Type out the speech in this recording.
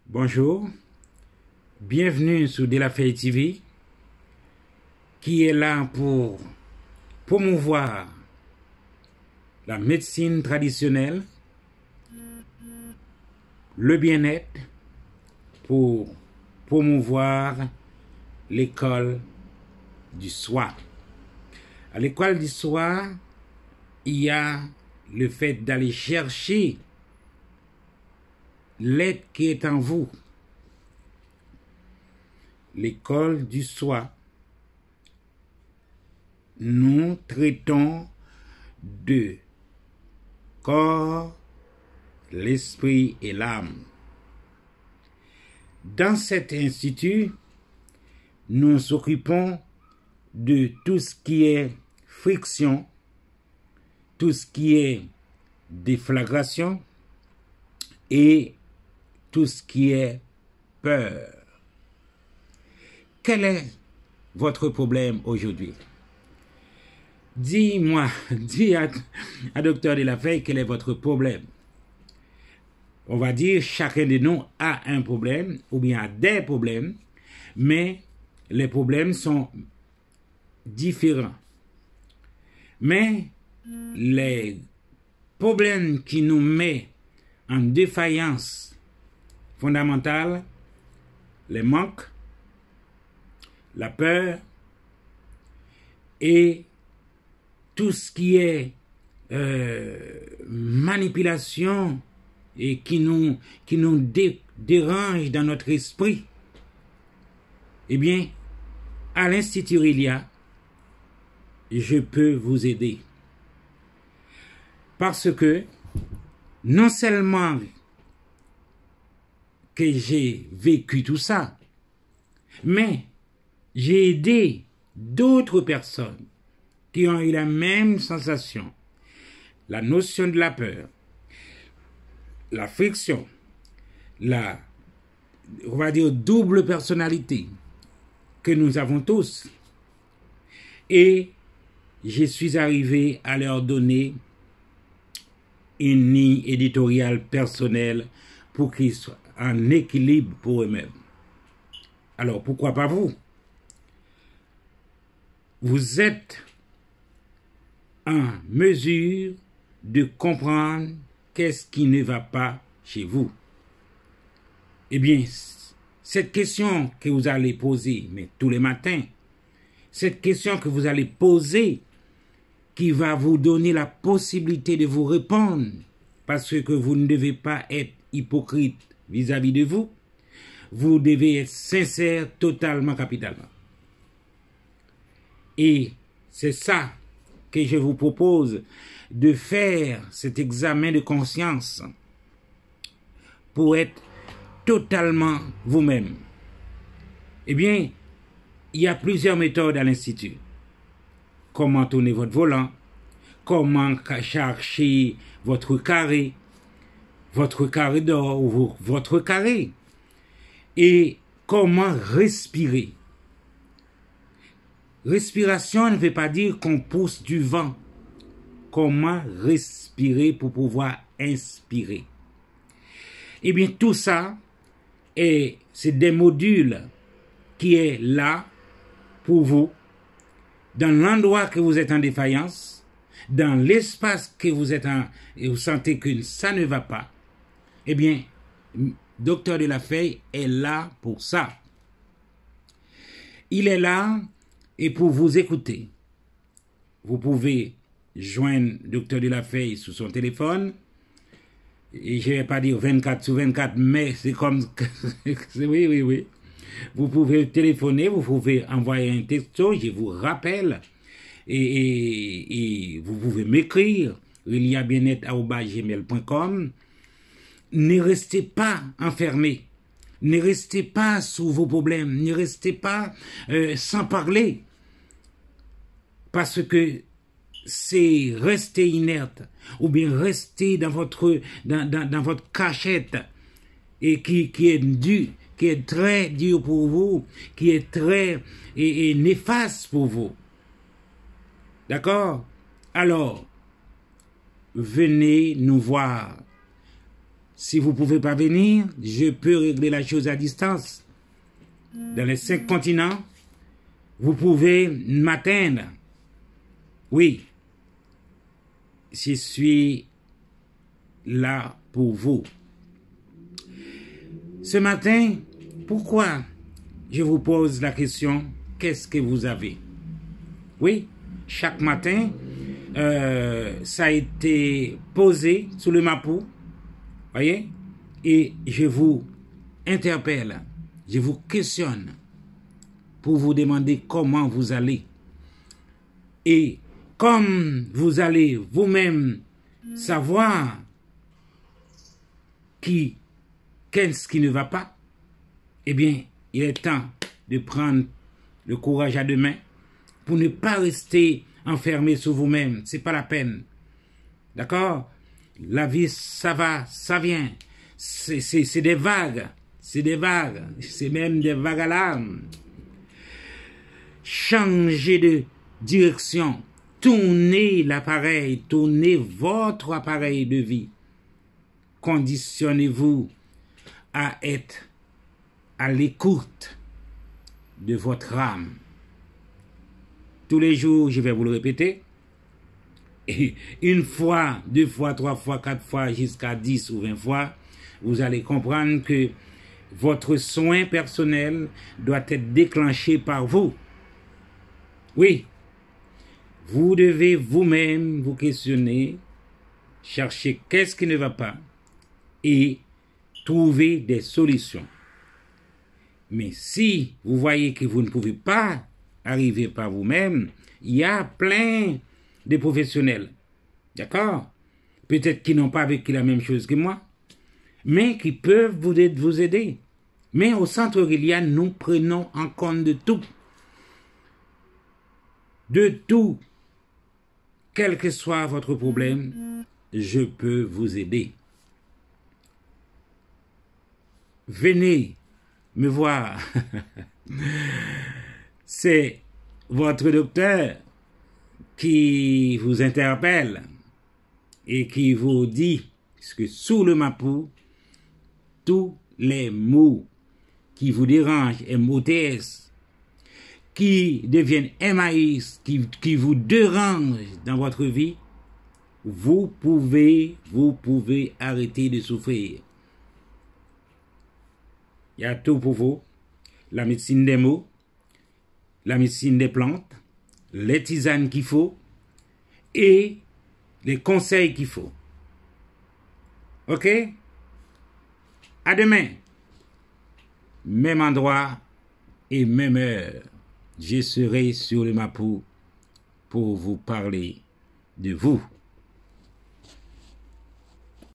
Bonjour, bienvenue sur De La Feuille TV, qui est là pour promouvoir la médecine traditionnelle, le bien-être, pour promouvoir l'école du soir. À l'école du soir, il y a le fait d'aller chercher l'aide qui est en vous. L'école du soi. Nous traitons de corps, l'esprit et l'âme. Dans cet institut, nous nous occupons de tout ce qui est friction, tout ce qui est déflagration et tout ce qui est peur. Quel est votre problème aujourd'hui? Dis-moi, dis à Docteur De La Feuille quel est votre problème. On va dire chacun de nous a un problème ou bien a des problèmes, mais les problèmes sont différents. Mais les problèmes qui nous mettent en défaillance fondamentale, les manques, la peur et tout ce qui est manipulation et qui nous dérange dans notre esprit, eh bien, à l'Institut Rilia, je peux vous aider. Parce que non seulement que j'ai vécu tout ça, mais j'ai aidé d'autres personnes qui ont eu la même sensation, la notion de la peur, la friction, on va dire, double personnalité que nous avons tous. Et je suis arrivé à leur donner une ligne éditoriale personnelle pour qu'ils soient en équilibre pour eux-mêmes. Alors, pourquoi pas vous? Vous êtes en mesure de comprendre qu'est-ce qui ne va pas chez vous. Eh bien, cette question que vous allez poser, mais tous les matins, cette question que vous allez poser, qui va vous donner la possibilité de vous répondre, parce que vous ne devez pas être hypocrite vis-à-vis de vous, vous devez être sincère totalement, capitalement. Et c'est ça que je vous propose de faire, cet examen de conscience, pour être totalement vous-même. Eh bien, il y a plusieurs méthodes à l'Institut. Comment tourner votre volant, comment chercher votre carré d'or ou votre carré, et comment respirer. Respiration ne veut pas dire qu'on pousse du vent. Comment respirer pour pouvoir inspirer. Eh bien, tout ça, c'est des modules qui est là pour vous, dans l'endroit que vous êtes en défaillance, dans l'espace que vous êtes et vous sentez que ça ne va pas. Eh bien, Docteur De La Feuille est là pour ça. Il est là et pour vous écouter. Vous pouvez joindre Docteur De La Feuille sur son téléphone. Et je ne vais pas dire 24/24, mais c'est comme... oui. Vous pouvez téléphoner, vous pouvez envoyer un texto, je vous rappelle. Et vous pouvez m'écrire, rilia-bien-être@gmail.com. Ne restez pas enfermés. Ne restez pas sous vos problèmes. Ne restez pas sans parler. Parce que c'est rester inerte ou bien rester dans votre cachette et qui est dur, qui est très dur pour vous, qui est très néfaste pour vous. D'accord? Alors, venez nous voir. Si vous ne pouvez pas venir, je peux régler la chose à distance. Dans les 5 continents, vous pouvez m'atteindre. Oui, je suis là pour vous. Ce matin, pourquoi je vous pose la question, qu'est-ce que vous avez? Oui, chaque matin, ça a été posé sous le mapou, voyez, et je vous interpelle, je vous questionne pour vous demander comment vous allez. Et comme vous allez vous-même savoir qu'est-ce qui ne va pas, eh bien, il est temps de prendre le courage à deux mains pour ne pas rester enfermé sur vous-même. C'est pas la peine. D'accord? La vie, ça va, ça vient. C'est des vagues. C'est des vagues. C'est même des vagues à l'âme. Changez de direction. Tournez l'appareil. Tournez votre appareil de vie. Conditionnez-vous à être à l'écoute de votre âme. Tous les jours, je vais vous le répéter. Et 1 fois, 2 fois, 3 fois, 4 fois, jusqu'à 10 ou 20 fois, vous allez comprendre que votre soin personnel doit être déclenché par vous. Oui, vous devez vous-même vous questionner, chercher qu'est-ce qui ne va pas et trouver des solutions. Mais si vous voyez que vous ne pouvez pas arriver par vous-même, il y a plein de professionnels, d'accord? Peut-être qui n'ont pas vécu la même chose que moi, mais qui peuvent vous aider. Mais au centre Aurélia, nous prenons en compte de tout. De tout. Quel que soit votre problème, je peux vous aider. Venez me voir. C'est votre docteur qui vous interpelle et qui vous dit que sous le mapou, tous les mots qui vous dérangent, MOTS, qui deviennent MAIS, qui vous dérangent dans votre vie, vous pouvez arrêter de souffrir. Il y a tout pour vous. La médecine des mots, la médecine des plantes, les tisanes qu'il faut et les conseils qu'il faut. Ok? À demain. Même endroit et même heure. Je serai sur le mapou pour vous parler de vous.